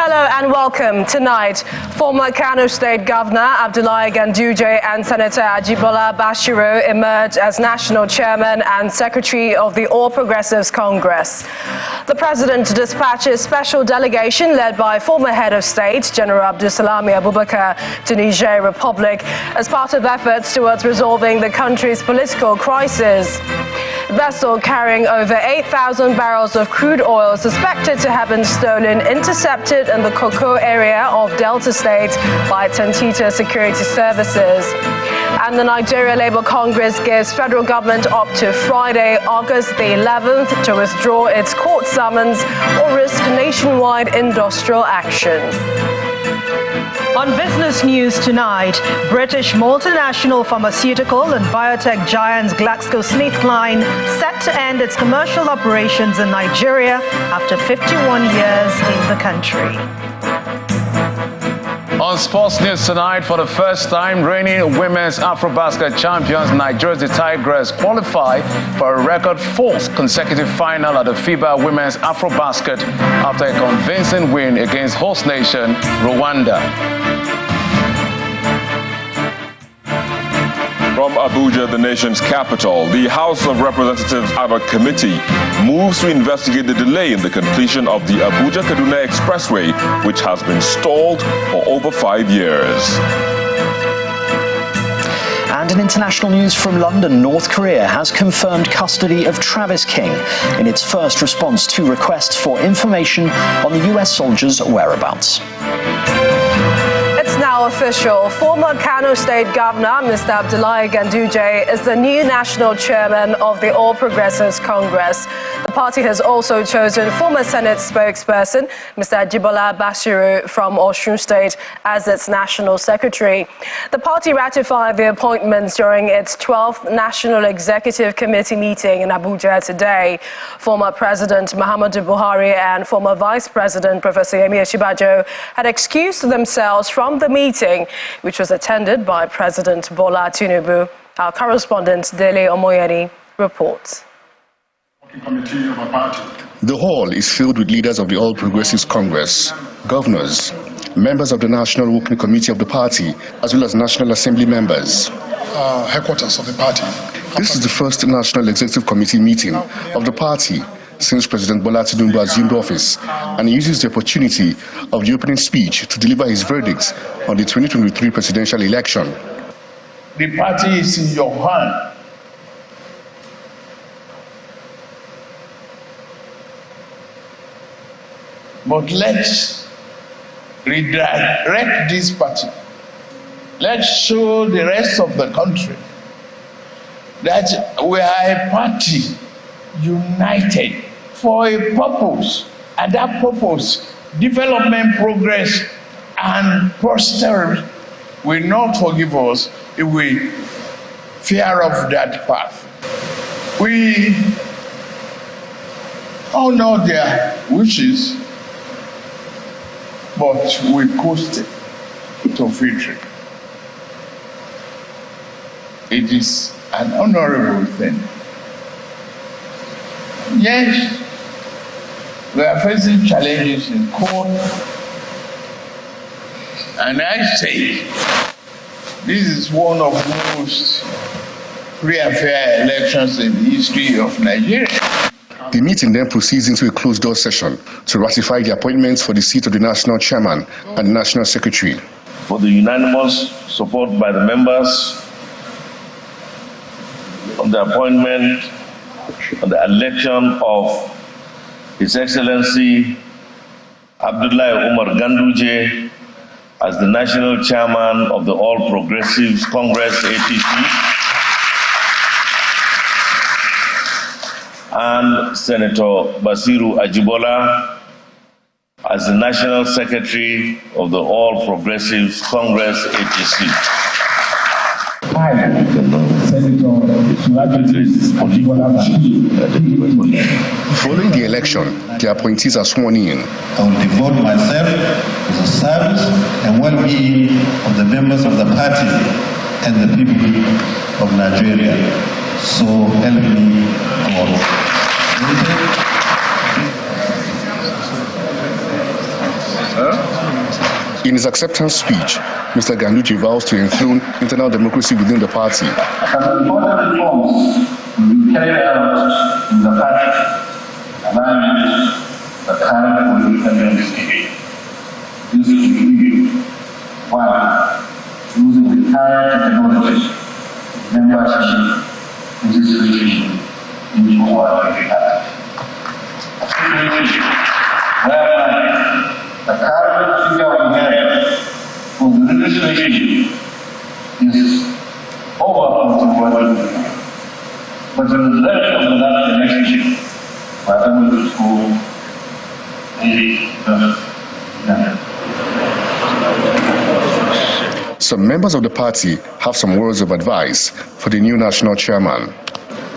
Hello and welcome. Tonight, former Kano State Governor Abdullahi Ganduje and Senator Ajibola Bashiru emerged as National Chairman and Secretary of the All Progressives Congress. The President dispatched a special delegation led by former Head of State, General Abdulsalami Abubakar, to Niger Republic as part of efforts towards resolving the country's political crisis. A vessel carrying over 8,000 barrels of crude oil suspected to have been stolen intercepted in the Koko area of Delta State by Tantita Security Services. And the Nigeria Labour Congress gives federal government up to Friday, August the 11th to withdraw its court summons or risk nationwide industrial action. On business news tonight, British multinational pharmaceutical and biotech giants GlaxoSmithKline set to end its commercial operations in Nigeria after 51 years in the country. On sports news tonight, for the first time, reigning women's Afrobasket champions Nigeria's Tigers qualify for a record fourth consecutive final at the FIBA Women's Afrobasket after a convincing win against host nation Rwanda. From Abuja, the nation's capital, the House of Representatives Ad Hoc Committee moves to investigate the delay in the completion of the Abuja-Kaduna Expressway, which has been stalled for over 5 years. And in international news from London, North Korea has confirmed custody of Travis King in its first response to requests for information on the US soldiers' whereabouts. It's now official. Former Kano State Governor Mr. Abdullahi Ganduje is the new national chairman of the All Progressives Congress. The party has also chosen former Senate spokesperson Mr. Ajibola Bashiru from Osun State as its national secretary. The party ratified the appointments during its 12th National Executive Committee meeting in Abuja today. Former President Muhammadu Buhari and former Vice President Professor Yemi Osinbajo had excused themselves from the meeting, which was attended by President Bola Tinubu. Our correspondent Dele Omoyeni reports. The hall is filled with leaders of the All Progressives Congress, governors, members of the National Working Committee of the party, as well as National Assembly members. Headquarters of the party. This is the first National Executive Committee meeting of the party since President Bola Tinubu assumed office, and he uses the opportunity of the opening speech to deliver his verdicts on the 2023 presidential election. The party is in your hand. But let's redirect this party. Let's show the rest of the country that we are a party united for a purpose, and that purpose, development, progress, and prosperity, will not forgive us if we fear of that path. We honor their wishes, but we coasted to victory. It is an honorable thing. Yes, we are facing challenges in court, and I say this is one of the most free and fair elections in the history of Nigeria. The meeting then proceeds into a closed-door session to ratify the appointments for the seat of the national chairman and the national secretary. For the unanimous support by the members on the appointment on the election of His Excellency Abdullahi Umar Ganduje as the National Chairman of the All Progressives Congress, APC, and Senator Basiru Ajibola as the National Secretary of the All Progressives Congress, APC. Following the election, the appointees are sworn in. I will devote myself to the service and well-being of the members of the party and the people of Nigeria. So help me God. In his acceptance speech, Mr. Ganduje vows to enthrone internal democracy within the party. Some important reforms will be carried out in the party in line with the current political landscape. This will include 1. Using retired technology, membership, registration into our party. Whereby the current figure we have for the registration is over 41 million. But the result of the last election was able to score 8%. Some members of the party have some words of advice for the new national chairman.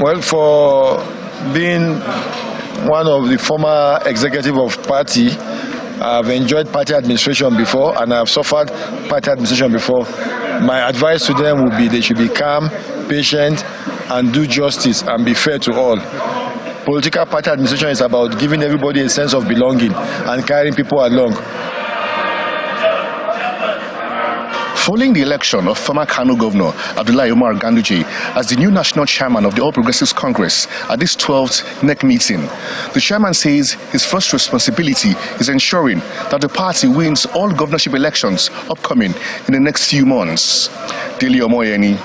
Well, for being one of the former executive of party, I've enjoyed party administration before and I've suffered party administration before. My advice to them would be they should be calm, patient, and do justice and be fair to all. Political party administration is about giving everybody a sense of belonging and carrying people along. Following the election of former Kano Governor Abdullahi Umar Ganduje as the new national chairman of the All Progressives Congress at this 12th NEC meeting, the chairman says his first responsibility is ensuring that the party wins all governorship elections upcoming in the next few months. Dele Omoyeni,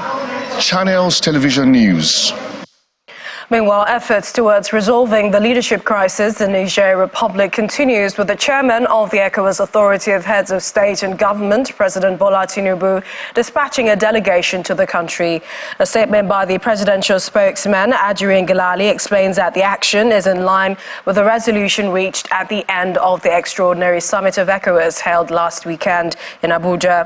Channels Television News. Meanwhile, efforts towards resolving the leadership crisis in Niger Republic continues, with the chairman of the ECOWAS Authority of Heads of State and Government, President Bola Tinubu, dispatching a delegation to the country. A statement by the presidential spokesman, Adjuri Ngelale, explains that the action is in line with the resolution reached at the end of the extraordinary summit of ECOWAS held last weekend in Abuja.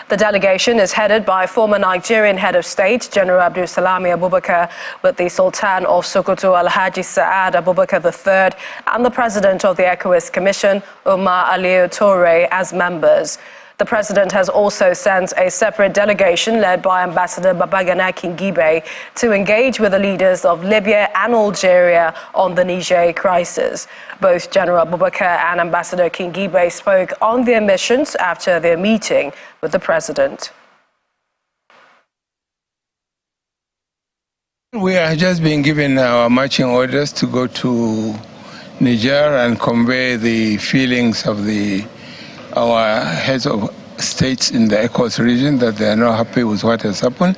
The delegation is headed by former Nigerian head of state, General Abdul Salami Abubakar, with the Sultan of Sokoto, Alhaji Saad Abubakar III, and the president of the ECOWAS Commission, Umar Aliyu Toure, as members. The president has also sent a separate delegation led by Ambassador Babagana Kingibe to engage with the leaders of Libya and Algeria on the Niger crisis. Both General Abubakar and Ambassador Kingibe spoke on their missions after their meeting with the president. We are just being given our marching orders to go to Niger and convey the feelings of our heads of states in the ECOWAS region, that they are not happy with what has happened,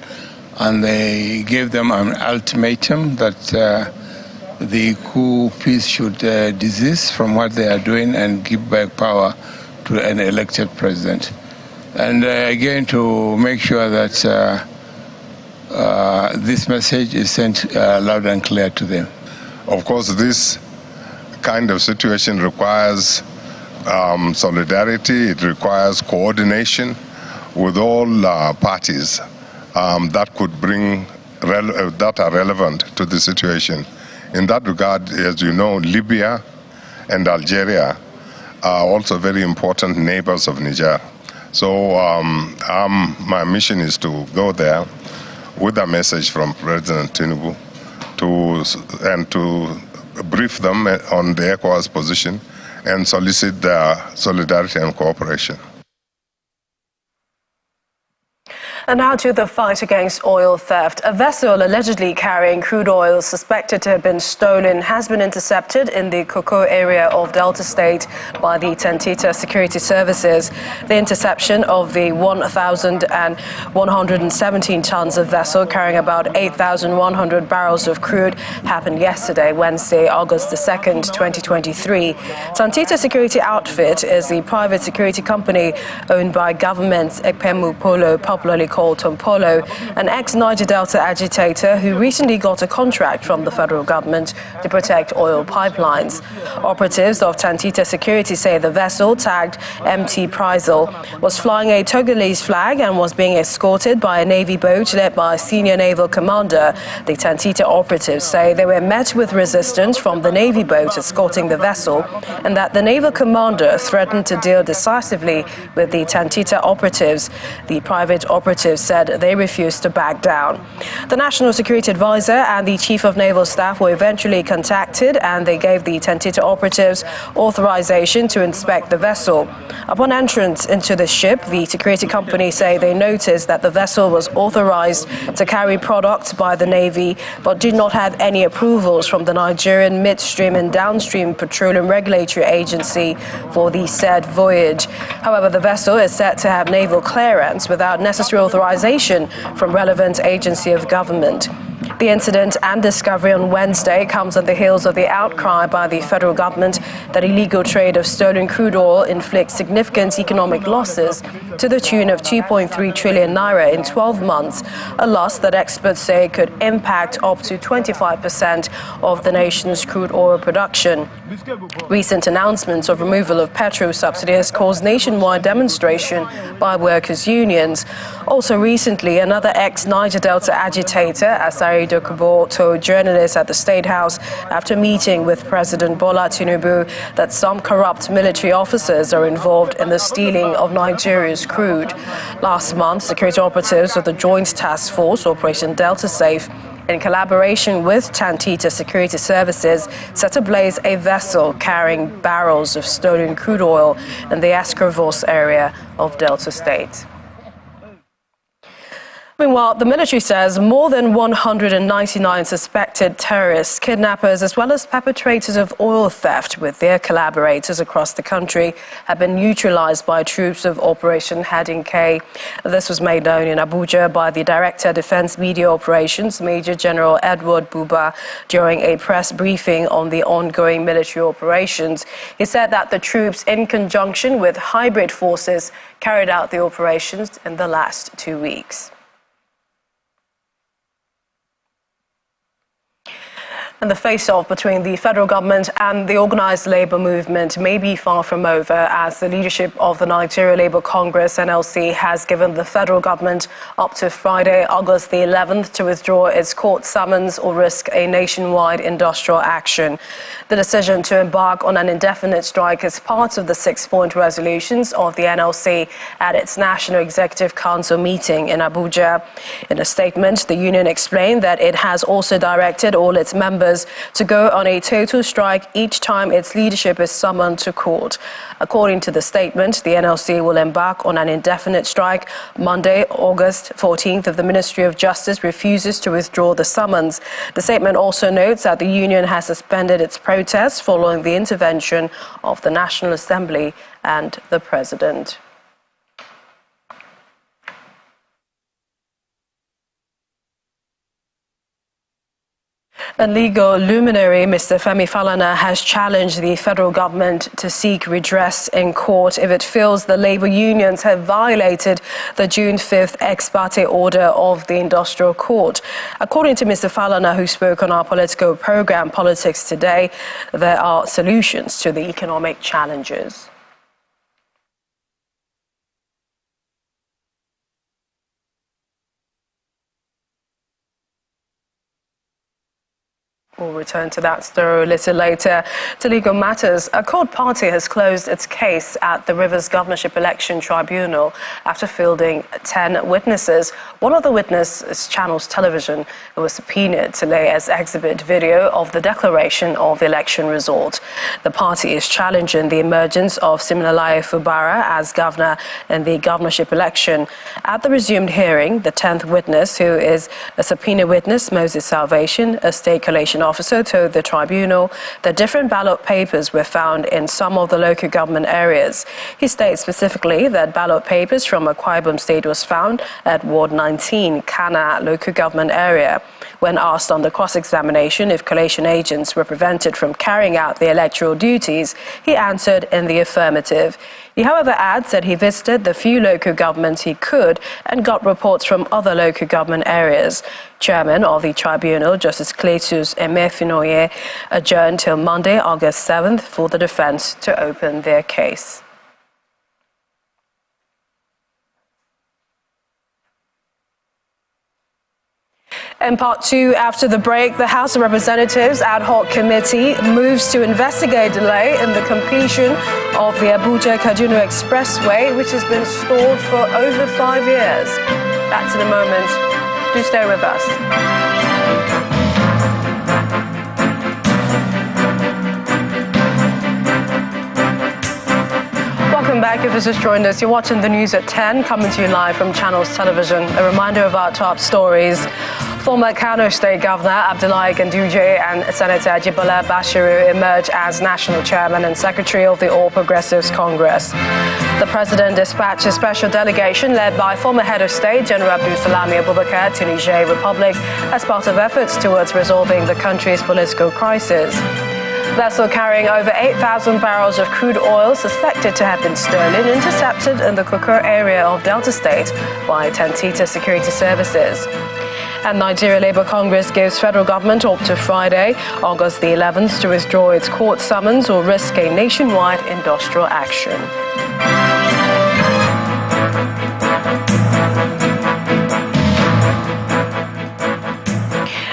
and they gave them an ultimatum that the coup peace should desist from what they are doing and give back power to an elected president. And again, to make sure that this message is sent loud and clear to them. Of course, this kind of situation requires solidarity. It requires coordination with all parties that could bring that are relevant to the situation. In that regard, as you know, Libya and Algeria are also very important neighbors of Niger. So my mission is to go there with a message from President Tinubu to brief them on the ECOWAS position and solicit their solidarity and cooperation. And now to the fight against oil theft. A vessel allegedly carrying crude oil suspected to have been stolen has been intercepted in the Koko area of Delta State by the Tantita Security Services. The interception of the 1,117 tons of vessel carrying about 8,100 barrels of crude happened yesterday, Wednesday, August the 2nd, 2023. Tantita Security Outfit is the private security company owned by government Ekpemu Polo, popularly called Tom Polo, an ex-Niger Delta agitator who recently got a contract from the federal government to protect oil pipelines. Operatives of Tantita Security say the vessel, tagged MT Prizal, was flying a Togolese flag and was being escorted by a Navy boat led by a senior naval commander. The Tantita operatives say they were met with resistance from the Navy boat escorting the vessel, and that the naval commander threatened to deal decisively with the Tantita operatives. The private operative operatives said they refused to back down. The National Security Advisor and the Chief of Naval Staff were eventually contacted, and they gave the Tentita operatives authorization to inspect the vessel. Upon entrance into the ship, the security company say they noticed that the vessel was authorized to carry products by the Navy, but did not have any approvals from the Nigerian Midstream and Downstream Petroleum Regulatory Agency for the said voyage. However, the vessel is said to have naval clearance without necessary authorization from relevant agency of government. The incident and discovery on Wednesday comes on the heels of the outcry by the federal government that illegal trade of stolen crude oil inflicts significant economic losses to the tune of 2.3 trillion naira in 12 months, a loss that experts say could impact up to 25% of the nation's crude oil production. Recent announcements of removal of petrol subsidies caused nationwide demonstration by workers' unions. Also recently, another ex-Niger Delta agitator, Asari Dokubo, told journalists at the State House after meeting with President Bola Tinubu that some corrupt military officers are involved in the stealing of Nigeria's crude. Last month, security operatives of the Joint Task Force, Operation Delta Safe, in collaboration with Tentita Security Services, set ablaze a vessel carrying barrels of stolen crude oil in the Escravos area of Delta State. Meanwhile, the military says more than 199 suspected terrorists, kidnappers, as well as perpetrators of oil theft with their collaborators across the country have been neutralized by troops of Operation Heading K. This was made known in Abuja by the Director of Defense Media Operations, Major General Edward Buba, during a press briefing on the ongoing military operations. He said that the troops, in conjunction with hybrid forces, carried out the operations in the last 2 weeks. And the face-off between the federal government and the organized labor movement may be far from over, as the leadership of the Nigeria Labour Congress, NLC, has given the federal government up to Friday, August the 11th, to withdraw its court summons or risk a nationwide industrial action. The decision to embark on an indefinite strike is part of the 6-point resolutions of the NLC at its National Executive Council meeting in Abuja. In a statement, the union explained that it has also directed all its members to go on a total strike each time its leadership is summoned to court. According to the statement, the NLC will embark on an indefinite strike Monday, August 14th, if the Ministry of Justice refuses to withdraw the summons. The statement also notes that the union has suspended its protests following the intervention of the National Assembly and the President. A legal luminary, Mr. Femi Falana, has challenged the federal government to seek redress in court if it feels the labor unions have violated the June 5th ex parte order of the Industrial Court. According to Mr. Falana, who spoke on our political program, Politics Today, there are solutions to the economic challenges. We'll return to that story a little later. To legal matters, a court party has closed its case at the Rivers Governorship Election Tribunal after fielding 10 witnesses. One of the witnesses, Channels Television, who was subpoenaed to lay as exhibit video of the declaration of the election result. The party is challenging the emergence of Siminalayi Fubara as governor in the governorship election. At the resumed hearing, the 10th witness, who is a subpoena witness, Moses Salvation, a state collation officer, told the tribunal that different ballot papers were found in some of the local government areas. He states specifically that ballot papers from Akwa Ibom State was found at Ward 19, Kana local government area. When asked on the cross-examination if collation agents were prevented from carrying out the electoral duties, he answered in the affirmative. He, however, adds that he visited the few local governments he could and got reports from other local government areas. Chairman of the tribunal, Justice Cletus Emefinoye, adjourned till Monday, August 7th, for the defense to open their case. In part two, after the break, the House of Representatives ad hoc committee moves to investigate delay in the completion of the Abuja-Kaduna Expressway, which has been stalled for over 5 years. That's in a moment. Do stay with us. Welcome back. If this has joined us, you're watching the news at 10, coming to you live from Channels Television. A reminder of our top stories. Former Kano State Governor Abdullahi Ganduje and Senator Ajibola Bashiru emerge as National Chairman and Secretary of the All Progressives Congress. The President dispatched a special delegation led by former Head of State General Abdul Salami Abubakar to Niger Republic as part of efforts towards resolving the country's political crisis. Vessel carrying over 8,000 barrels of crude oil suspected to have been stolen intercepted in the Kokur area of Delta State by Tantita Security Services. And Nigeria Labour Congress gives federal government up to Friday, August the 11th, to withdraw its court summons or risk a nationwide industrial action.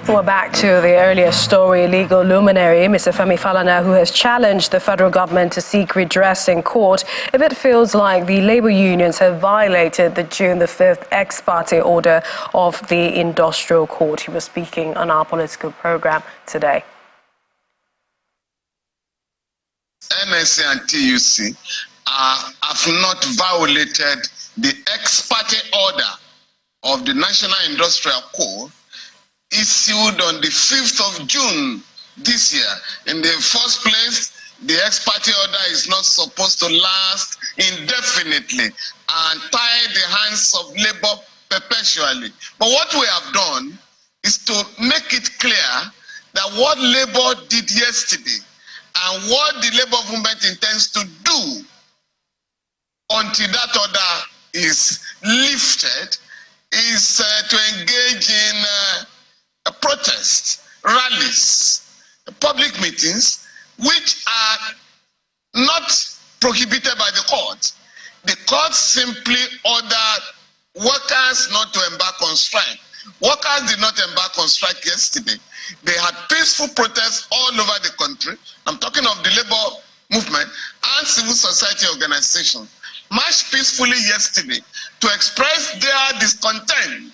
We're back to the earlier story. Legal luminary Mr. Femi Falana, who has challenged the federal government to seek redress in court if it feels like the labour unions have violated the June the 5th ex parte order of the industrial court. He was speaking on our political program today. NSA and TUC have not violated the ex parte order of the National Industrial Court issued on the 5th of June this year. In the first place, the ex parte order is not supposed to last indefinitely and tie the hands of labor perpetually. But what we have done is to make it clear that what labor did yesterday and what the labor movement intends to do until that order is lifted is to engage in protests, rallies, public meetings, which are not prohibited by the court. The court simply ordered workers not to embark on strike. Workers did not embark on strike yesterday. They had peaceful protests all over the country. I'm talking of the labor movement and civil society organizations. Marched peacefully yesterday to express their discontent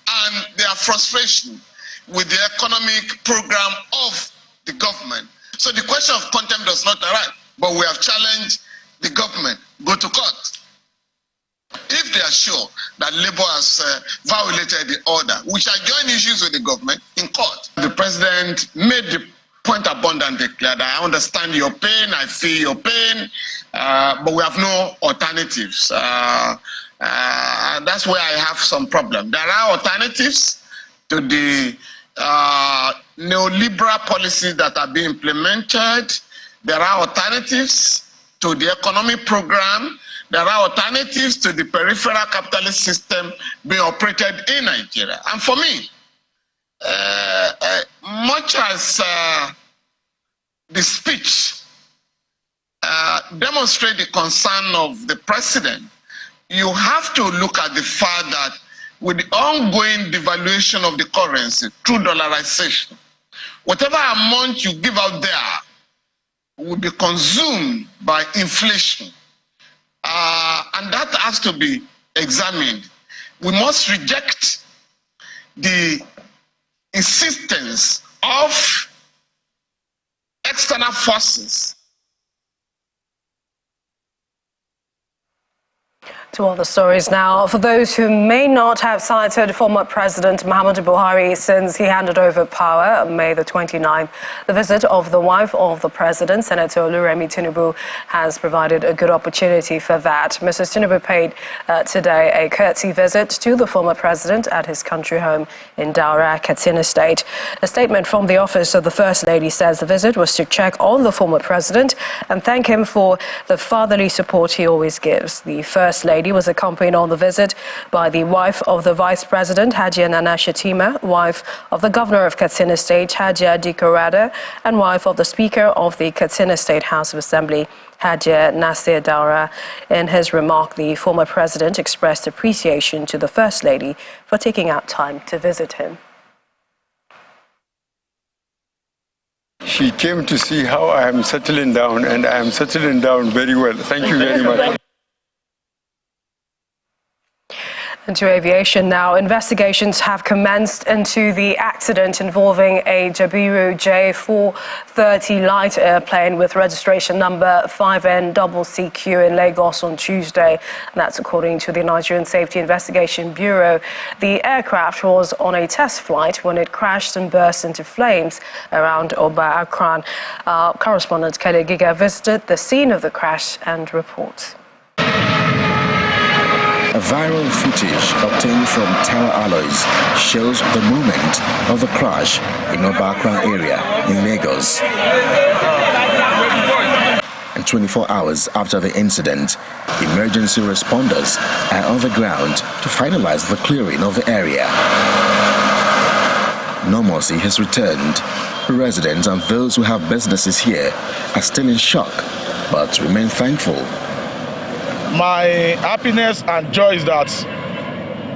and their frustration with the economic program of the government. So the question of contempt does not arise, but we have challenged the government, go to court. If they are sure that labor has violated the order, we shall join issues with the government in court. The president made the point abundantly clear that I understand your pain, I feel your pain, but we have no alternatives. That's where I have some problem. There are alternatives to the neoliberal policies that are being implemented. There are alternatives to the economic program. There are alternatives to the peripheral capitalist system being operated in Nigeria. And for me, much as the speech demonstrates the concern of the president, you have to look at the fact that with the ongoing devaluation of the currency through dollarization, whatever amount you give out there will be consumed by inflation. And that has to be examined. We must reject the insistence of external forces. To other stories now. For those who may not have cited former President Muhammadu Buhari since he handed over power on May the 29th, the visit of the wife of the president, Senator Oluremi Tinubu, has provided a good opportunity for that. Mrs. Tinubu paid today a courtesy visit to the former president at his country home in Daura, Katsina State. A statement from the office of the First Lady says the visit was to check on the former president and thank him for the fatherly support he always gives. The First Lady was accompanied on the visit by the wife of the Vice President, Hajia Nana Shatima, wife of the Governor of Katsina State, Hajia Dikorada, and wife of the Speaker of the Katsina State House of Assembly, Hajia Nasir Daura. In his remark, the former president expressed appreciation to the First Lady for taking out time to visit him. She came to see how I am settling down, and I am settling down very well. Thank you very much. Into aviation now. Investigations have commenced into the accident involving a Jabiru J430 light airplane with registration number 5NCCQ in Lagos on Tuesday. And that's according to the Nigerian Safety Investigation Bureau. The aircraft was on a test flight when it crashed and burst into flames around Oba Akran. Our correspondent Kelly Giga visited the scene of the crash and reports. A viral footage obtained from Tower Alloys shows the moment of the crash in Obakran area in Lagos. And 24 hours after the incident, emergency responders are on the ground to finalize the clearing of the area. Normalcy has returned. Residents and those who have businesses here are still in shock, but remain thankful. My happiness and joy is that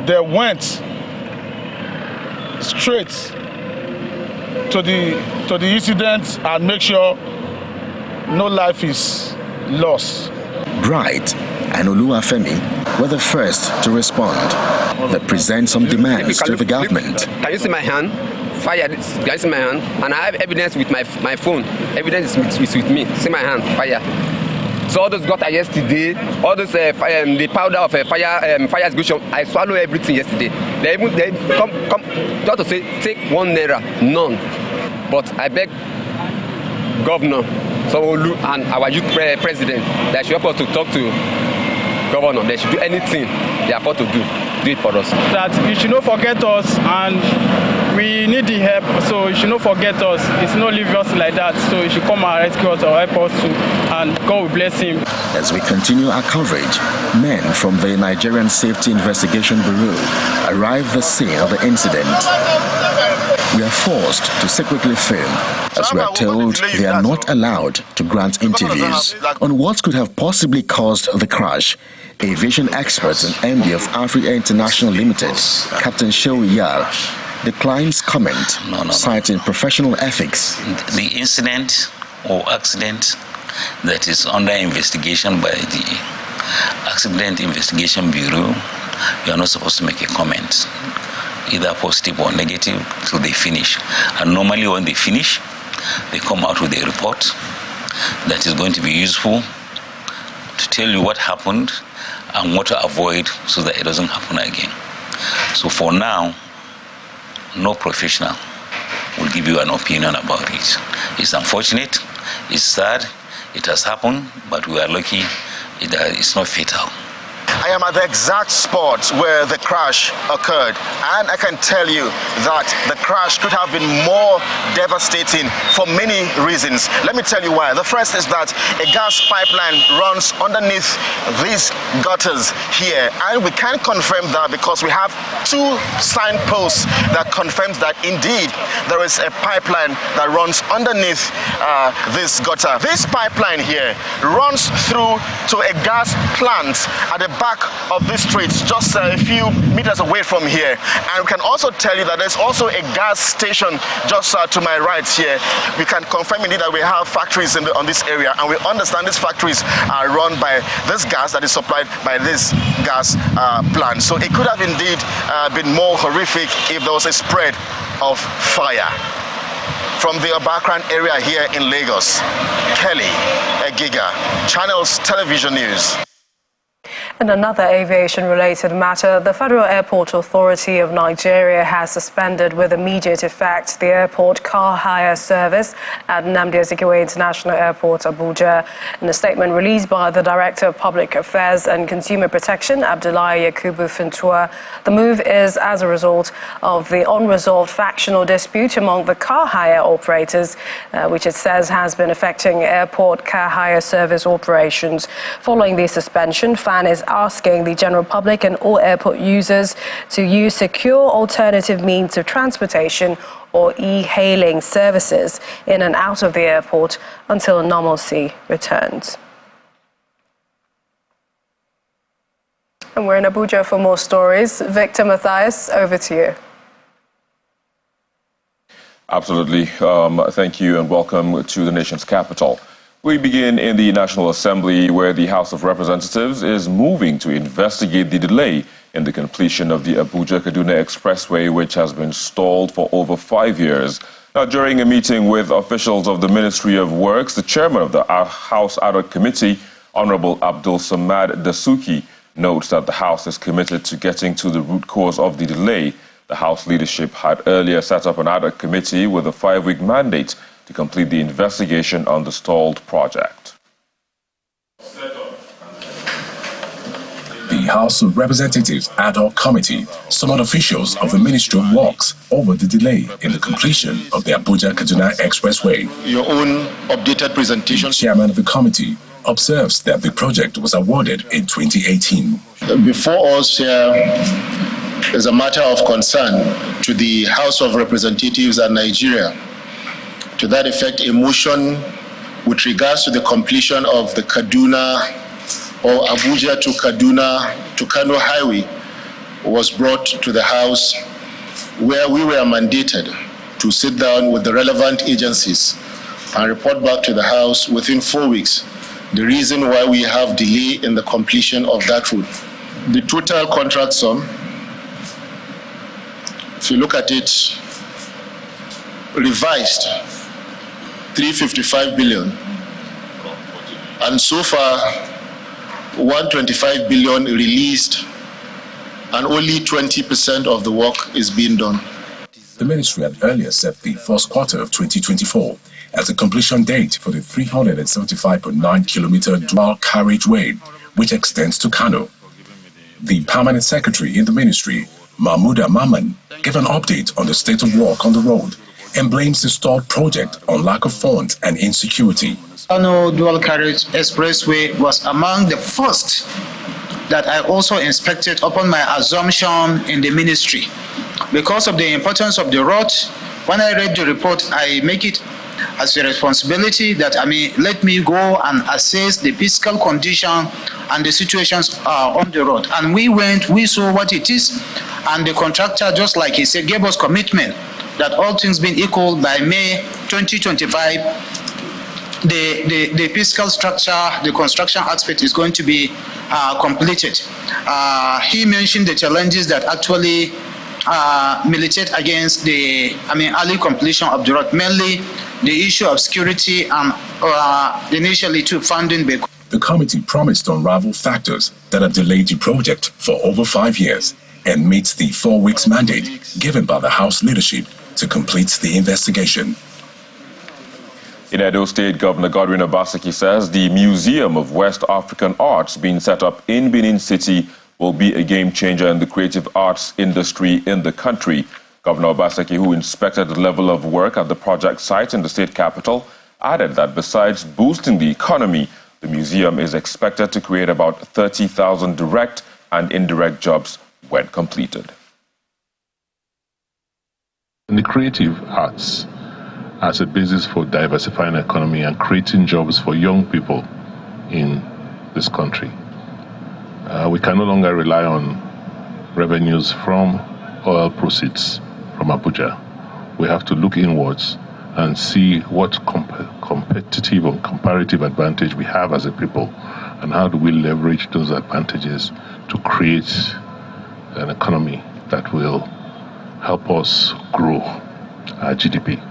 they went straight to the incident and make sure no life is lost. Bright and Oluwafemi were the first to respond. They present some demands to the government. Can you see my hand? Fire, can you see my hand? And I have evidence with my phone. Evidence is with me. See my hand, fire. So all those got yesterday, all those the powder of fire extinguisher, I swallow everything yesterday. They come just to say take 1 naira, none. But I beg Governor Sanwo-Olu and our youth president that should help us to talk to Governor. They should do anything they are supposed to do it for us. That you should not forget us, and we need the help, so you should not forget us. It's not leave us like that, so you should come and rescue us or help us too, and God will bless him. As we continue our coverage, men from the Nigerian Safety Investigation Bureau arrive at the scene of the incident. We are forced to secretly film, as we are told they are not allowed to grant interviews. On what could have possibly caused the crash, aviation experts and MD of Africa International Limited, Captain Shehu Yar, declines comment, citing professional ethics. The incident or accident that is under investigation by the Accident Investigation Bureau, you are not supposed to make a comment, either positive or negative, till they finish. And normally when they finish, they come out with a report that is going to be useful to tell you what happened and what to avoid so that it doesn't happen again. So for now, no professional will give you an opinion about it. It's unfortunate, it's sad, it has happened, but we are lucky it's not fatal. I am at the exact spot where the crash occurred, and I can tell you that the crash could have been more devastating for many reasons. Let me tell you why. The first is that a gas pipeline runs underneath these gutters here, and we can confirm that because we have 2 signposts that confirms that indeed there is a pipeline that runs underneath this gutter. This pipeline here runs through to a gas plant at the back of this street, just a few meters away from here. And we can also tell you that there's also a gas station just to my right here. We can confirm indeed that we have factories on this area, and we understand these factories are run by this gas that is supplied by this gas plant. So it could have indeed been more horrific if there was a spread of fire. From the Obakran area here in Lagos, Kelly Giga, Channels Television News. In another aviation-related matter, the Federal Airport Authority of Nigeria has suspended with immediate effect the airport car hire service at Nnamdi Azikiwe International Airport, Abuja. In a statement released by the Director of Public Affairs and Consumer Protection, Abdullahi Yakubu Fintua, the move is as a result of the unresolved factional dispute among the car hire operators, which it says has been affecting airport car hire service operations. Following the suspension, FAN is asking the general public and all airport users to use secure alternative means of transportation or e-hailing services in and out of the airport until normalcy returns. And we're in Abuja for more stories. Victor Matthias, over to you. Absolutely. Thank you and welcome to the nation's capital. We begin in the National Assembly, where the House of Representatives is moving to investigate the delay in the completion of the Abuja-Kaduna Expressway, which has been stalled for over 5 years. Now, during a meeting with officials of the Ministry of Works, the chairman of the House Ad hoc Committee, Honorable Abdul Samad Dasuki, notes that the House is committed to getting to the root cause of the delay. The House leadership had earlier set up an ad hoc committee with a 5-week mandate to complete the investigation on the stalled project. The House of Representatives Ad hoc Committee summoned officials of the Ministry of Works over the delay in the completion of the Abuja-Kaduna Expressway. Your own updated presentation. The chairman of the committee observes that the project was awarded in 2018. Before us here is a matter of concern to the House of Representatives and Nigeria. To that effect, a motion with regards to the completion of the Kaduna or Abuja to Kaduna to Kano Highway was brought to the House, where we were mandated to sit down with the relevant agencies and report back to the House within 4 weeks the reason why we have delay in the completion of that road. The total contract sum, if you look at it, revised 355 billion, and so far 125 billion released, and only 20% of the work is being done. The ministry had earlier set the first quarter of 2024 as the completion date for the 375.9-kilometer dual carriageway, which extends to Kano. The permanent secretary in the ministry, Mahmouda Maman, gave an update on the state of work on the road and blames the stalled project on lack of funds and insecurity. Kano Dual Carriage Expressway was among the first that I also inspected upon my assumption in the ministry. Because of the importance of the road, when I read the report, I make it as a responsibility that, let me go and assess the physical condition and the situations on the road. And we went, we saw what it is, and the contractor, just like he said, gave us commitment that all things being equal by May 2025, the physical structure, the construction aspect is going to be completed. He mentioned the challenges that actually militate against the early completion of the road, mainly the issue of security and initially to funding. The committee promised to unravel factors that have delayed the project for over 5 years and meets the 4 weeks mandate given by the House leadership to complete the investigation. In Edo State, Governor Godwin Obaseki says the Museum of West African Arts being set up in Benin City will be a game changer in the creative arts industry in the country. Governor Obaseki, who inspected the level of work at the project site in the state capital, added that besides boosting the economy, the museum is expected to create about 30,000 direct and indirect jobs when completed. The creative arts as a basis for diversifying the economy and creating jobs for young people in this country. We can no longer rely on revenues from oil proceeds from Abuja. We have to look inwards and see what competitive or comparative advantage we have as a people, and how do we leverage those advantages to create an economy that will help us grow our GDP.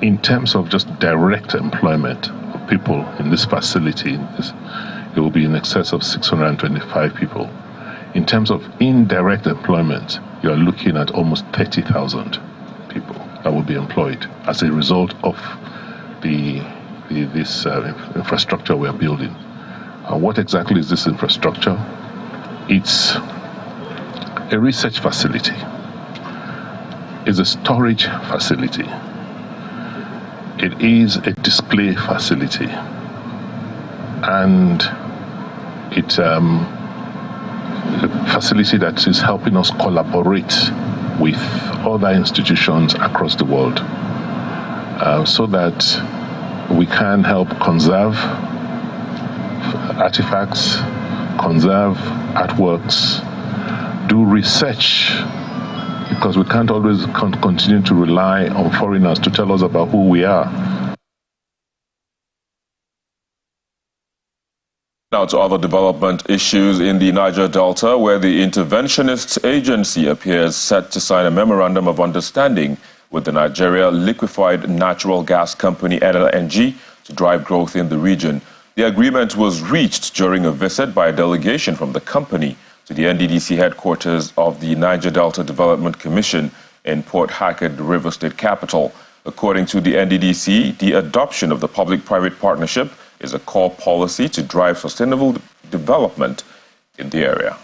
In terms of just direct employment of people in this facility, it will be in excess of 625 people. In terms of indirect employment, you are looking at almost 30,000 people that will be employed as a result of this infrastructure we are building. What exactly is this infrastructure? It's a research facility. It's a storage facility. It is a display facility. And it's a facility that is helping us collaborate with other institutions across the world so that we can help conserve artifacts, conserve artworks, do research, because we can't always continue to rely on foreigners to tell us about who we are. Now to other development issues in the Niger Delta, where the Interventionist Agency appears set to sign a memorandum of understanding with the Nigeria Liquefied Natural Gas Company, NLNG, to drive growth in the region. The agreement was reached during a visit by a delegation from the company to the NDDC headquarters of the Niger Delta Development Commission in Port Harcourt, the River State capital. According to the NDDC, the adoption of the public-private partnership is a core policy to drive sustainable development in the area.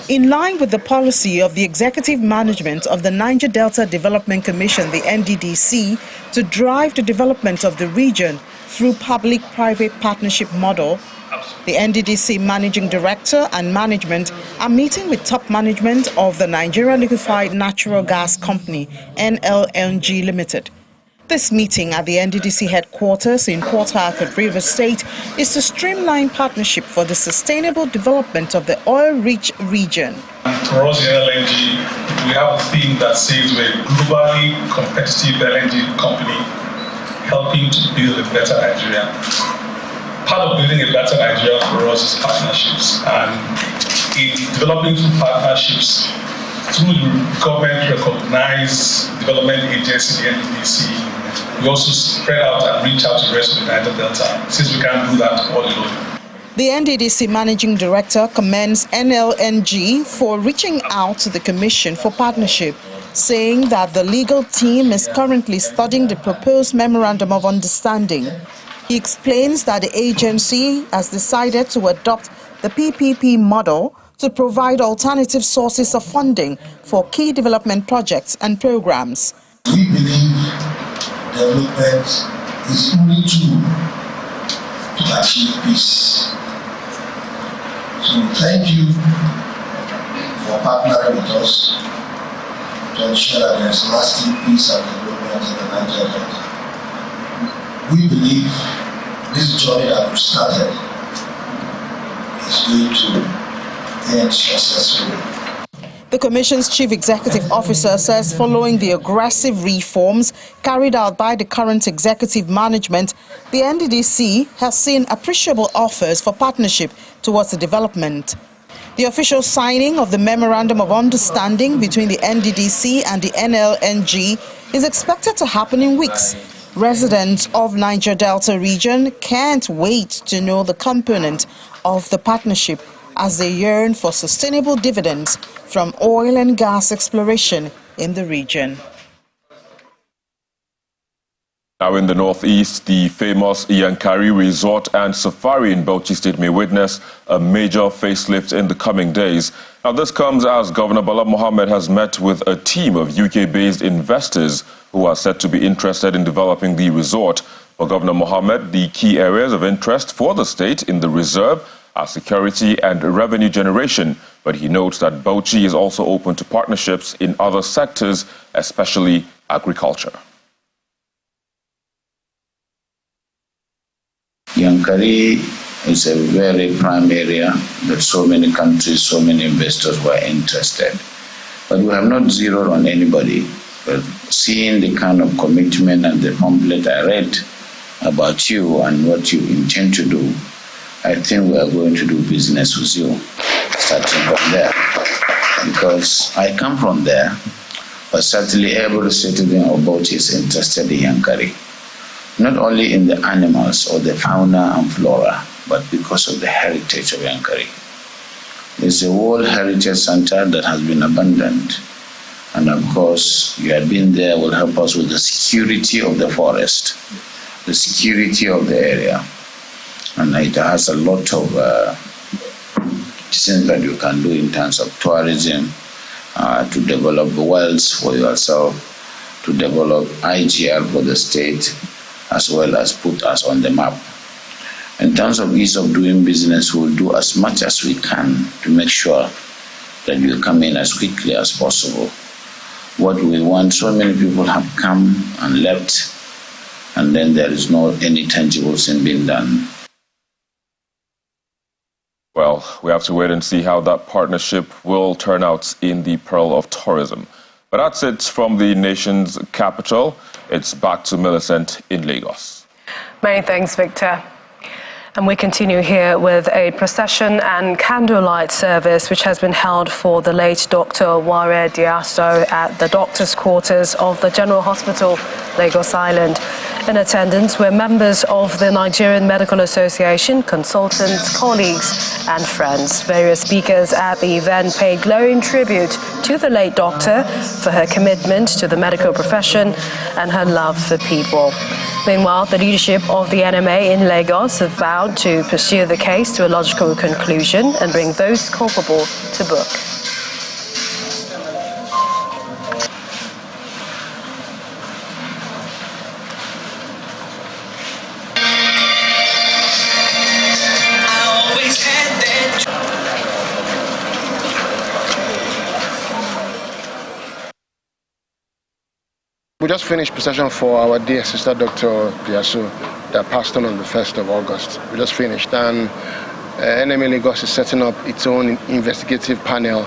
In line with the policy of the executive management of the Niger Delta Development Commission, the NDDC, to drive the development of the region through public-private partnership model, the NDDC Managing Director and management are meeting with top management of the Nigeria Liquefied Natural Gas Company, NLNG Limited. This meeting at the NDDC headquarters in Port Harcourt, River State, is to streamline partnership for the sustainable development of the oil-rich region. For us in LNG, we have a theme that says we're a globally competitive LNG company helping to build a better Nigeria. Part of building a better Nigeria for us is partnerships, and in developing through partnerships, through the government-recognized development agency, the NDDC, we also spread out and reach out to the rest of the Niger Delta, since we can't do that all alone. The NDDC Managing Director commends NLNG for reaching out to the Commission for Partnership, saying that the legal team is currently studying the proposed Memorandum of Understanding. He explains that the agency has decided to adopt the PPP model to provide alternative sources of funding for key development projects and programs. We believe development is the only tool to achieve peace. So thank you for partnering with us to ensure that there is lasting peace and development in the Niger Delta. We believe this journey that we started is going to end successfully. The Commission's Chief Executive Officer says following the aggressive reforms carried out by the current executive management, the NDDC has seen appreciable offers for partnership towards the development. The official signing of the Memorandum of Understanding between the NDDC and the NLNG is expected to happen in weeks. Residents of Niger Delta region can't wait to know the component of the partnership as they yearn for sustainable dividends from oil and gas exploration in the region. Now in the northeast, the famous Yankari Resort and Safari in Bauchi State may witness a major facelift in the coming days. Now this comes as Governor Bala Mohammed has met with a team of UK-based investors who are said to be interested in developing the resort. For Governor Mohammed, the key areas of interest for the state in the reserve are security and revenue generation, but he notes that Bauchi is also open to partnerships in other sectors, especially agriculture. Yankari is a very prime area that so many countries, so many investors were interested. But we have not zeroed on anybody. But seeing the kind of commitment and the pamphlet I read about you and what you intend to do, I think we are going to do business with you, starting from there. Because I come from there, but certainly every citizen of Bauchi is interested in Yankari. Not only in the animals or the fauna and flora, but because of the heritage of Yankari. It's a World Heritage Center that has been abandoned. And of course, you had been there will help us with the security of the forest, the security of the area. And it has a lot of things that you can do in terms of tourism, to develop wells for yourself, to develop IGR for the state, as well as put us on the map. In terms of ease of doing business, we'll do as much as we can to make sure that you come in as quickly as possible. What we want, so many people have come and left, and then there is no any tangible thing being done. Well, we have to wait and see how that partnership will turn out in the Pearl of Tourism. But that's it from the nation's capital. It's back to Millicent in Lagos. Many thanks, Victor. And we continue here with a procession and candlelight service which has been held for the late Dr. Ware Diaso at the doctor's quarters of the General Hospital, Lagos Island. In attendance were members of the Nigerian Medical Association, consultants, colleagues and friends. Various speakers at the event paid glowing tribute to the late doctor for her commitment to the medical profession and her love for people. Meanwhile, the leadership of the NMA in Lagos have vowed to pursue the case to a logical conclusion and bring those culpable to book. We just finished procession for our dear sister, Dr. Diaso, that passed on the 1st of August. We just finished, and NMA Lagos is setting up its own investigative panel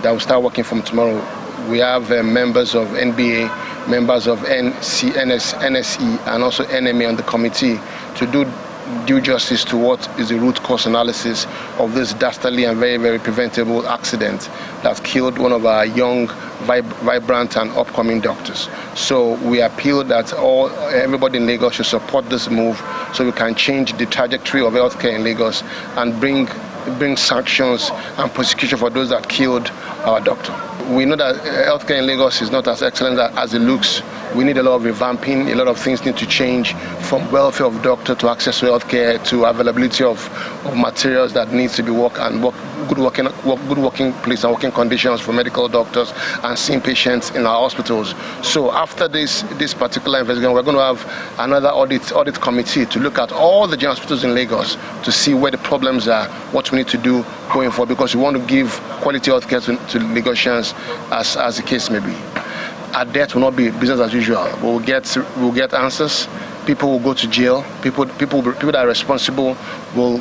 that will start working from tomorrow. We have members of NBA, members of NSE, and also NMA on the committee to do due justice to what is the root cause analysis of this dastardly and very, very preventable accident that killed one of our young, vibrant and upcoming doctors. So we appeal that everybody in Lagos should support this move so we can change the trajectory of healthcare in Lagos and bring sanctions and prosecution for those that killed our doctor. We know that healthcare in Lagos is not as excellent as it looks. We need a lot of revamping. A lot of things need to change, from welfare of doctor to access to healthcare to availability of materials that needs to be good working place and working conditions for medical doctors and seeing patients in our hospitals. So after this particular investigation, we're going to have another audit committee to look at all the general hospitals in Lagos to see where the problems are, what we need to do going forward, because we want to give quality healthcare to Lagosians as the case may be. Our death will not be business as usual. We'll get answers. People will go to jail. People that are responsible will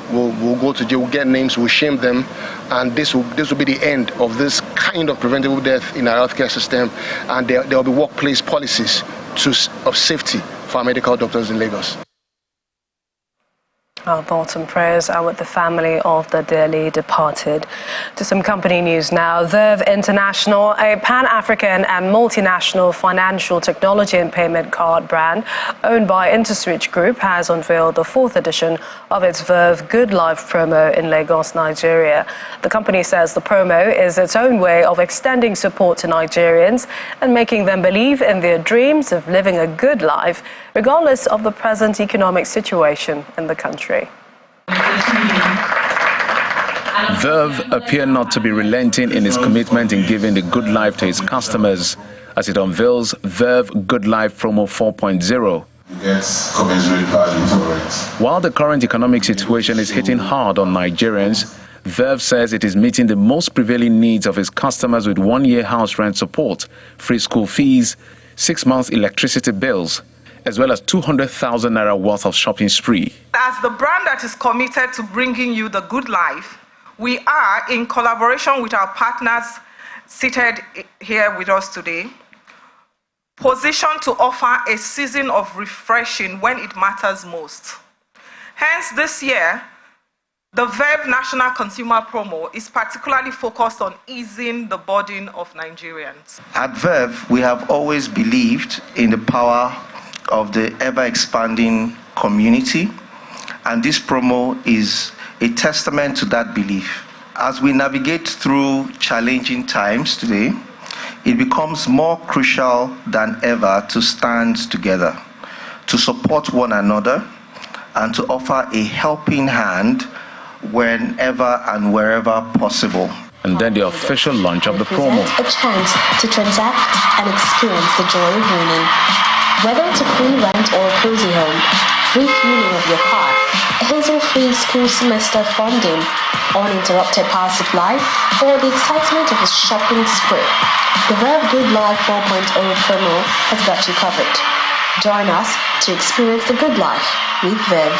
go to jail. We'll get names. We'll shame them, and this will be the end of this kind of preventable death in our healthcare system. And there will be workplace policies of safety for our medical doctors in Lagos. Our thoughts and prayers are with the family of the dearly departed. To some company news now. Verve International, a Pan-African and multinational financial technology and payment card brand owned by InterSwitch Group, has unveiled the 4th edition of its Verve Good Life promo in Lagos, Nigeria. The company says the promo is its own way of extending support to Nigerians and making them believe in their dreams of living a good life, regardless of the present economic situation in the country. Verve appeared not to be relenting in its commitment in giving the good life to its customers as it unveils Verve Good Life Promo 4.0. While the current economic situation is hitting hard on Nigerians, Verve says it is meeting the most prevailing needs of its customers with 1-year house rent support, free school fees, 6 months electricity bills, as well as 200,000 naira worth of shopping spree. As the brand that is committed to bringing you the good life, we are, in collaboration with our partners seated here with us today, positioned to offer a season of refreshing when it matters most. Hence, this year, the Verve National Consumer Promo is particularly focused on easing the burden of Nigerians. At Verve, we have always believed in the power of the ever-expanding community, and this promo is a testament to that belief. As we navigate through challenging times today, it becomes more crucial than ever to stand together, to support one another, and to offer a helping hand whenever and wherever possible. And then the official launch of the promo. A chance to transact and experience the joy of winning. Whether it's a free rent or a cozy home, free fueling of your car, a hassle-free school semester funding, uninterrupted power supply, or the excitement of a shopping spree, the Verve Good Life 4.0 promo has got you covered. Join us to experience the good life with Verve.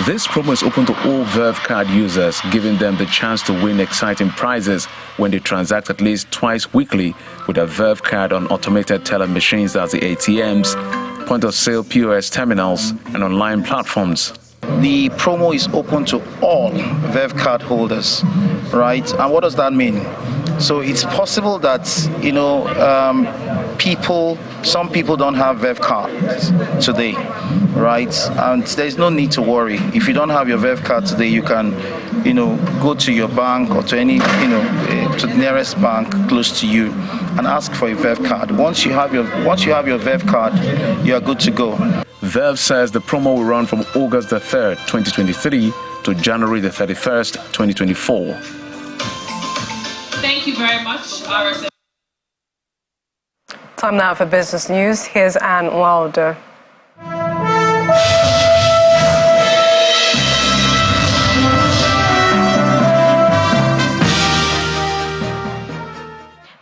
This promo is open to all Verve card users, giving them the chance to win exciting prizes when they transact at least twice weekly with a Verve card on automated teller machines, that's the ATMs, point-of-sale POS terminals, and online platforms. The promo is open to all VEV card holders, right? And what does that mean? So it's possible that, some people don't have VEV cards today, right? And there's no need to worry. If you don't have your VEV card today, you can, go to your bank or to any, to the nearest bank close to you and ask for a VEV card. Once you have your VEV card, you are good to go. VEV says the promo will run from August the 3rd, 2023 to January the 31st, 2024. Thank you very much. Time now for business news. Here's Anne Wilder.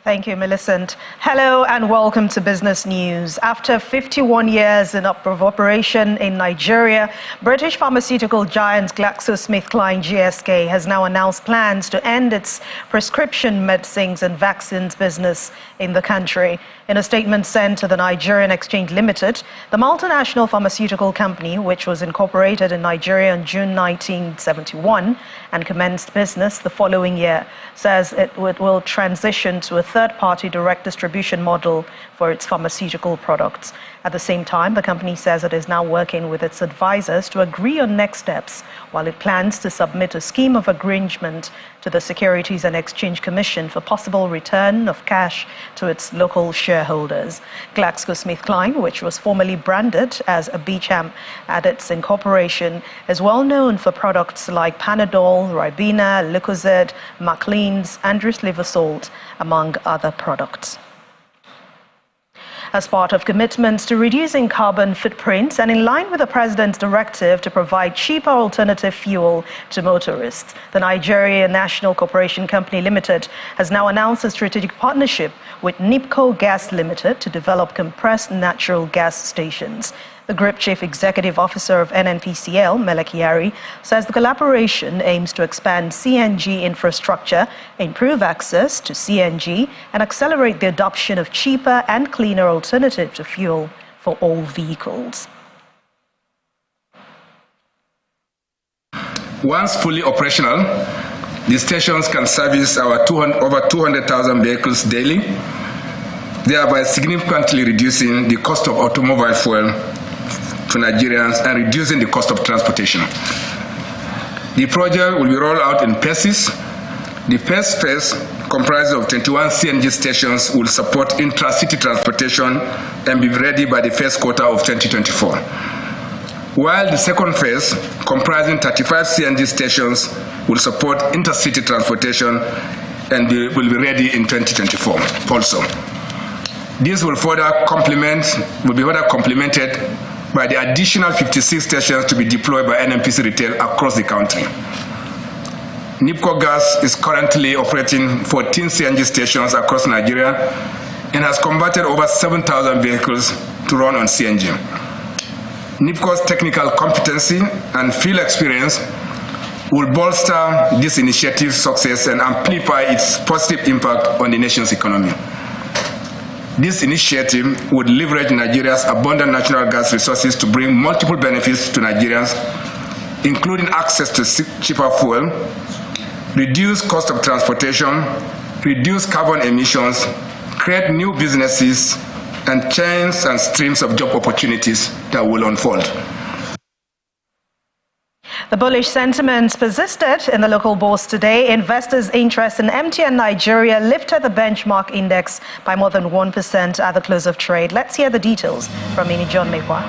Thank you, Millicent. Hello and welcome to Business News. After 51 years of operation in Nigeria, British pharmaceutical giant GlaxoSmithKline GSK has now announced plans to end its prescription medicines and vaccines business in the country. In a statement sent to the Nigerian Exchange Limited, the multinational pharmaceutical company, which was incorporated in Nigeria in June 1971 and commenced business the following year, says it will transition to a third-party direct distribution model for its pharmaceutical products. At the same time, the company says it is now working with its advisors to agree on next steps, while it plans to submit a scheme of arrangement to the Securities and Exchange Commission for possible return of cash to its local shareholders. GlaxoSmithKline, which was formerly branded as Abicam at its incorporation, is well known for products like Panadol, Ribena, Lucozade, Maclean's, Andrews liver salt, among other products. As part of commitments to reducing carbon footprints and in line with the President's directive to provide cheaper alternative fuel to motorists, the Nigeria National Corporation Company Limited has now announced a strategic partnership with NIPCO Gas Limited to develop compressed natural gas stations. The Group Chief Executive Officer of NNPCL, Melekiari, says the collaboration aims to expand CNG infrastructure, improve access to CNG, and accelerate the adoption of cheaper and cleaner alternative to fuel for all vehicles. Once fully operational, the stations can service our over 200,000 vehicles daily, thereby significantly reducing the cost of automobile fuel to Nigerians and reducing the cost of transportation. The project will be rolled out in phases. The first phase, comprising of 21 CNG stations, will support intra-city transportation and be ready by the first quarter of 2024. While the second phase, comprising 35 CNG stations, will support intercity transportation and will be ready in 2024 also. This will be further complemented by the additional 56 stations to be deployed by NNPC Retail across the country. NIPCO Gas is currently operating 14 CNG stations across Nigeria and has converted over 7,000 vehicles to run on CNG. NIPCO's technical competency and field experience will bolster this initiative's success and amplify its positive impact on the nation's economy. This initiative would leverage Nigeria's abundant natural gas resources to bring multiple benefits to Nigerians, including access to cheaper fuel, reduce cost of transportation, reduce carbon emissions, create new businesses, and chains and streams of job opportunities that will unfold. The bullish sentiments persisted in the local bourse today. Investors' interest in MTN Nigeria lifted the benchmark index by more than 1% at the close of trade. Let's hear the details from Mini John Mekwa.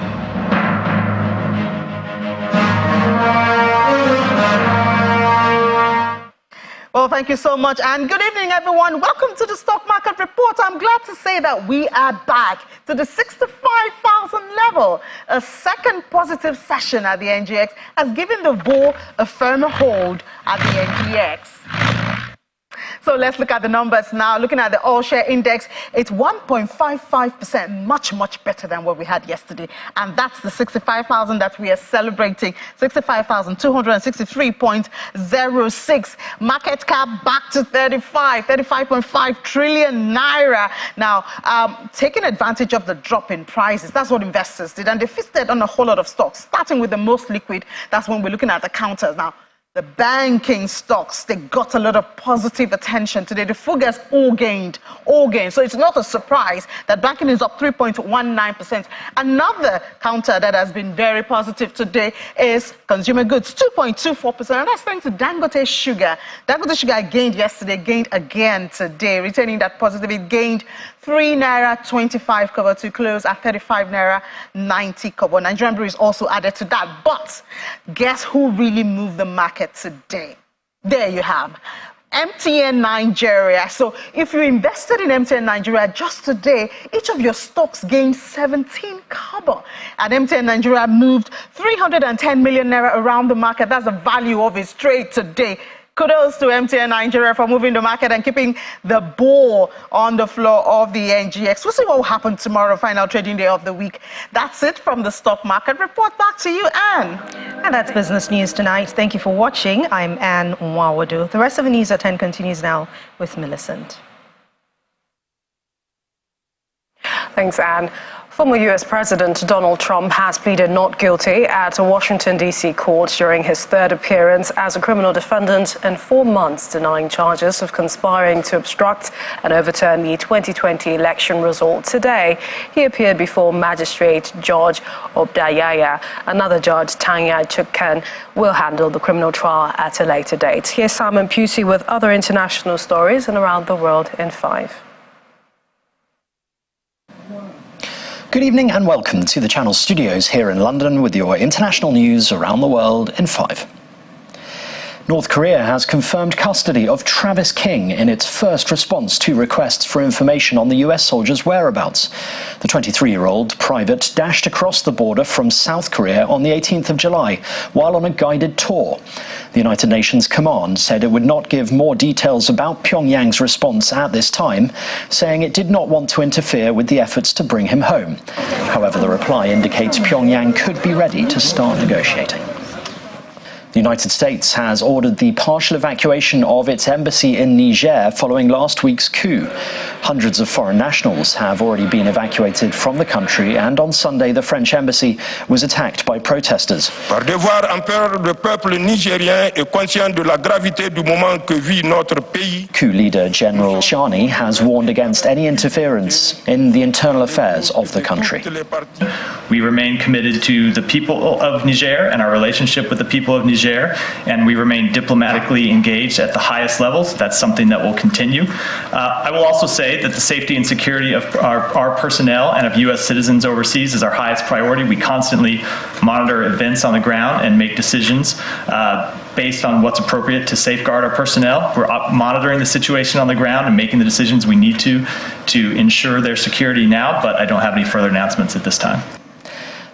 Well, thank you so much, and good evening, everyone. Welcome to the Stock Market Report. I'm glad to say that we are back to the 65,000 level. A second positive session at the NGX has given the bull a firmer hold at the NGX. So let's look at the numbers now. Looking at the all share index, it's 1.55%, much better than what we had yesterday. And that's the 65,000 that we are celebrating, 65,263.06. Market cap back to 35.5 trillion naira. Now, taking advantage of the drop in prices, that's what investors did. And they feasted on a whole lot of stocks, starting with the most liquid. That's when we're looking at the counters now. The banking stocks, they got a lot of positive attention today. The figures all gained. So it's not a surprise that banking is up 3.19%. Another counter that has been very positive today is consumer goods, 2.24%. And that's thanks to Dangote Sugar. Dangote Sugar gained yesterday, gained again today, retaining that positive. It gained 3 naira 25 kobo to close at 35 naira 90 kobo. Nigerian breweries also added to that. But guess who really moved the market today? There you have MTN Nigeria. So if you invested in MTN Nigeria just today, each of your stocks gained 17 kobo. And MTN Nigeria moved 310 million naira around the market. That's the value of its trade today. Kudos to MTN Nigeria for moving the market and keeping the ball on the floor of the NGX. We'll see what will happen tomorrow, final trading day of the week. That's it from the stock market report. Back to you, Anne. And that's business news tonight. Thank you for watching. I'm Anne Nwawadu. The rest of the news at 10 continues now with Millicent. Thanks, Anne. Former U.S. President Donald Trump has pleaded not guilty at a Washington, D.C. court during his third appearance as a criminal defendant in 4 months, denying charges of conspiring to obstruct and overturn the 2020 election result. Today, he appeared before Magistrate Judge Obdayaya. Another judge, Tanya Chukken, will handle the criminal trial at a later date. Here's Simon Pusey with other international stories and around the world in 5. Good evening and welcome to the Channel studios here in London with your international news around the world in 5. North Korea has confirmed custody of Travis King in its first response to requests for information on the US soldier's whereabouts. The 23-year-old private dashed across the border from South Korea on the 18th of July while on a guided tour. The United Nations command said it would not give more details about Pyongyang's response at this time, saying it did not want to interfere with the efforts to bring him home. However, the reply indicates Pyongyang could be ready to start negotiating. The United States has ordered the partial evacuation of its embassy in Niger following last week's coup. Hundreds of foreign nationals have already been evacuated from the country, and on Sunday the French embassy was attacked by protesters. Par devoir envers le peuple nigérien et conscient de la gravité du moment que vit notre pays. Coup leader General Chani has warned against any interference in the internal affairs of the country. We remain committed to the people of Niger and our relationship with the people of Niger, and we remain diplomatically engaged at the highest levels. That's something that will continue. I will also say that the safety and security of our personnel and of U.S. citizens overseas is our highest priority. We constantly monitor events on the ground and make decisions based on what's appropriate to safeguard our personnel. We're monitoring the situation on the ground and making the decisions we need to ensure their security now, but I don't have any further announcements at this time.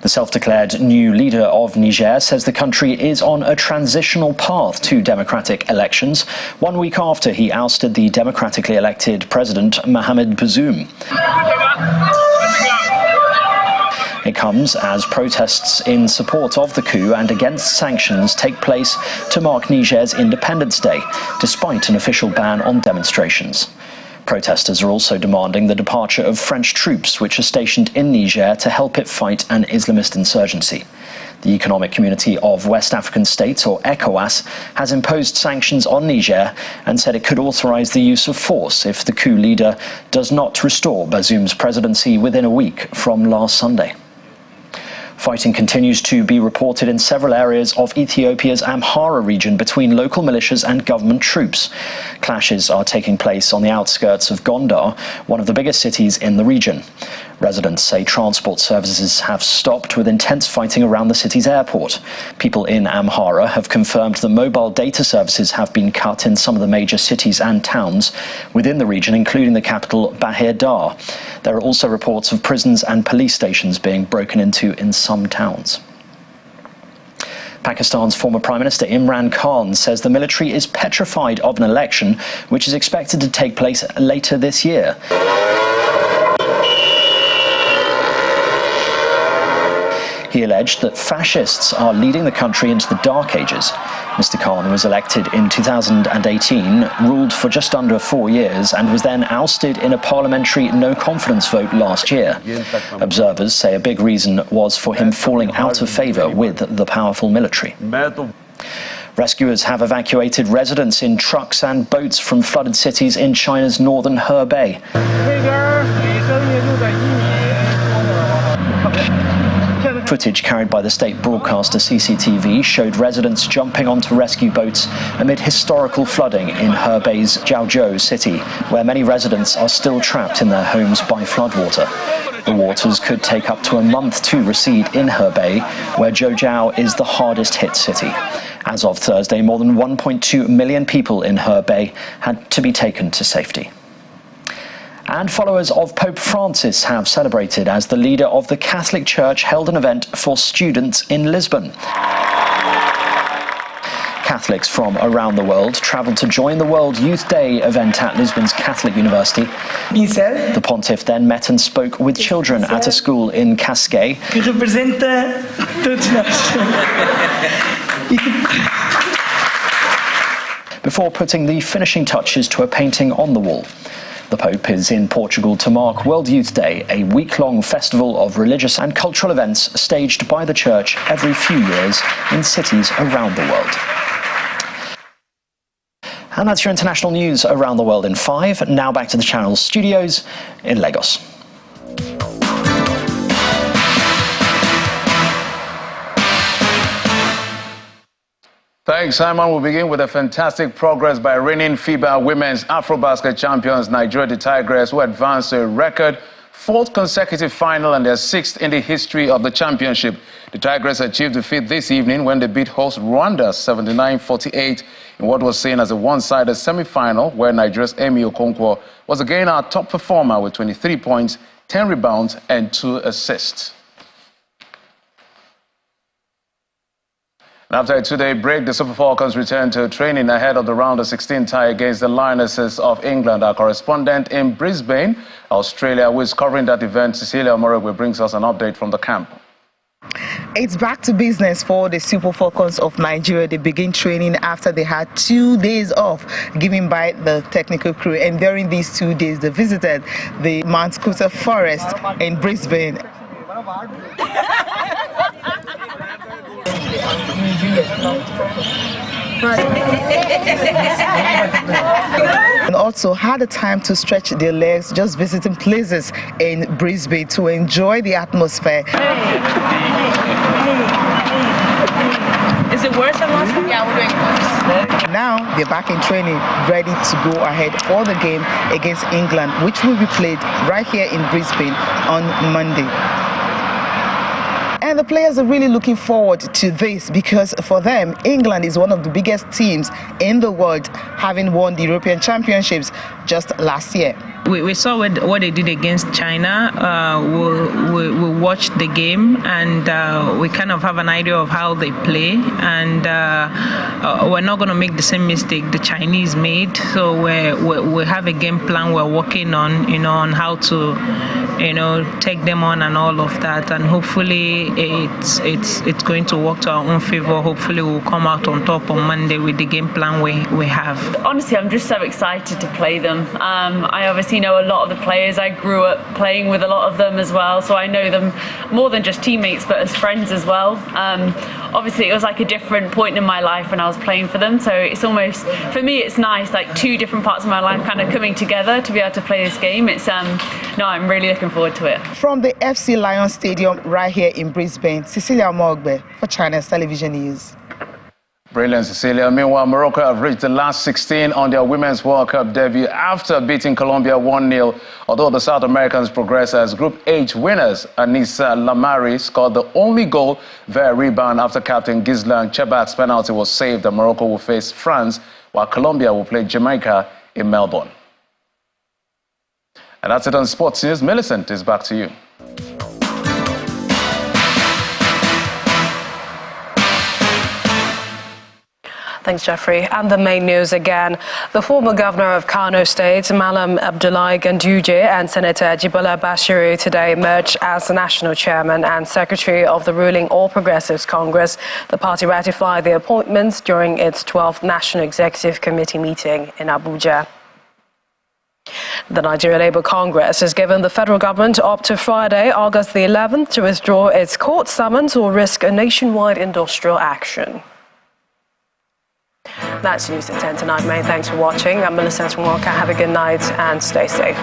The self-declared new leader of Niger says the country is on a transitional path to democratic elections, 1 week after he ousted the democratically elected president Mohamed Bazoum. It comes as protests in support of the coup and against sanctions take place to mark Niger's Independence Day, despite an official ban on demonstrations. Protesters are also demanding the departure of French troops which are stationed in Niger to help it fight an Islamist insurgency. The Economic Community of West African States, or ECOWAS, has imposed sanctions on Niger and said it could authorize the use of force if the coup leader does not restore Bazoum's presidency within a week from last Sunday. Fighting continues to be reported in several areas of Ethiopia's Amhara region between local militias and government troops. Clashes are taking place on the outskirts of Gondar, one of the biggest cities in the region. Residents say transport services have stopped with intense fighting around the city's airport. People in Amhara have confirmed that mobile data services have been cut in some of the major cities and towns within the region, including the capital Bahir Dar. There are also reports of prisons and police stations being broken into in some towns. Pakistan's former Prime Minister Imran Khan says the military is petrified of an election which is expected to take place later this year. He alleged that fascists are leading the country into the dark ages. Mr. Khan was elected in 2018, ruled for just under 4 years, and was then ousted in a parliamentary no-confidence vote last year. Observers say a big reason was for him falling out of favour with the powerful military. Rescuers have evacuated residents in trucks and boats from flooded cities in China's northern Hebei. Footage carried by the state broadcaster CCTV showed residents jumping onto rescue boats amid historical flooding in Hebei's Jiaozhou city, where many residents are still trapped in their homes by floodwater. The waters could take up to a month to recede in Hebei, where Zhoujiao is the hardest hit city. As of Thursday, more than 1.2 million people in Hebei had to be taken to safety. And followers of Pope Francis have celebrated as the leader of the Catholic Church held an event for students in Lisbon. Catholics from around the world travelled to join the World Youth Day event at Lisbon's Catholic University. The pontiff then met and spoke with children at a school in Cascais. Before putting the finishing touches to a painting on the wall. The Pope is in Portugal to mark World Youth Day, a week-long festival of religious and cultural events staged by the Church every few years in cities around the world. And that's your international news around the world in 5. Now back to the channel's studios in Lagos. Thanks, Simon. We'll begin with a fantastic progress by reigning FIBA Women's Afrobasket champions Nigeria the Tigress, who advanced to a record 4th consecutive final and their 6th in the history of the championship. The Tigress achieved the feat this evening when they beat host Rwanda 79-48 in what was seen as a one-sided semi-final, where Nigeria's Emi Okonkwo was again our top performer with 23 points, 10 rebounds and 2 assists. After a 2-day break, the Super Falcons returned to training ahead of the round of 16 tie against the Lionesses of England. Our correspondent in Brisbane, Australia, who is covering that event, Cecilia Omorogwe, brings us an update from the camp. It's back to business for the Super Falcons of Nigeria. They begin training after they had 2 days off given by the technical crew. And during these 2 days, they visited the Mount Coot Forest in Brisbane. And also had the time to stretch their legs, just visiting places in Brisbane to enjoy the atmosphere. Is it worse than last time? Yeah, we're doing worse. Now they're back in training, ready to go ahead for the game against England, which will be played right here in Brisbane on Monday. And the players are really looking forward to this because for them, England is one of the biggest teams in the world, having won the European Championships just last year. We saw what they did against China. We watched the game and we kind of have an idea of how they play. And we're not going to make the same mistake the Chinese made. So we have a game plan we're working on, on how to, take them on and all of that. And hopefully it's going to work to our own favor. Hopefully we'll come out on top on Monday with the game plan we have. Honestly, I'm just so excited to play them. I obviously know a lot of the players. I grew up playing with a lot of them as well, so I know them more than just teammates but as friends as well. Obviously it was like a different point in my life when I was playing for them, so it's almost, for me it's nice, like 2 different parts of my life kind of coming together to be able to play this game. It's no, I'm really looking forward to it. From the FC Lions Stadium right here in Brisbane, Cecilia Omorogwe for China's Television News. Brilliant, Cecilia. Meanwhile, Morocco have reached the last 16 on their Women's World Cup debut after beating Colombia 1-0. Although the South Americans progress as Group H winners, Anissa Lamari scored the only goal via rebound after captain Gislan Chebak's penalty was saved. And Morocco will face France, while Colombia will play Jamaica in Melbourne. And that's it on Sports News. Millicent is back to you. Thanks, Jeffrey. And the main news again. The former governor of Kano State, Malam Abdullahi Ganduje, and Senator Ajibola Bashiru today emerged as the national chairman and secretary of the ruling All Progressives Congress. The party ratified the appointments during its 12th National Executive Committee meeting in Abuja. The Nigeria Labour Congress has given the federal government up to Friday, August the 11th, to withdraw its court summons or risk a nationwide industrial action. That's news at 10 tonight. Many thanks for watching. I'm Melissa Nwaka. Have a good night and stay safe.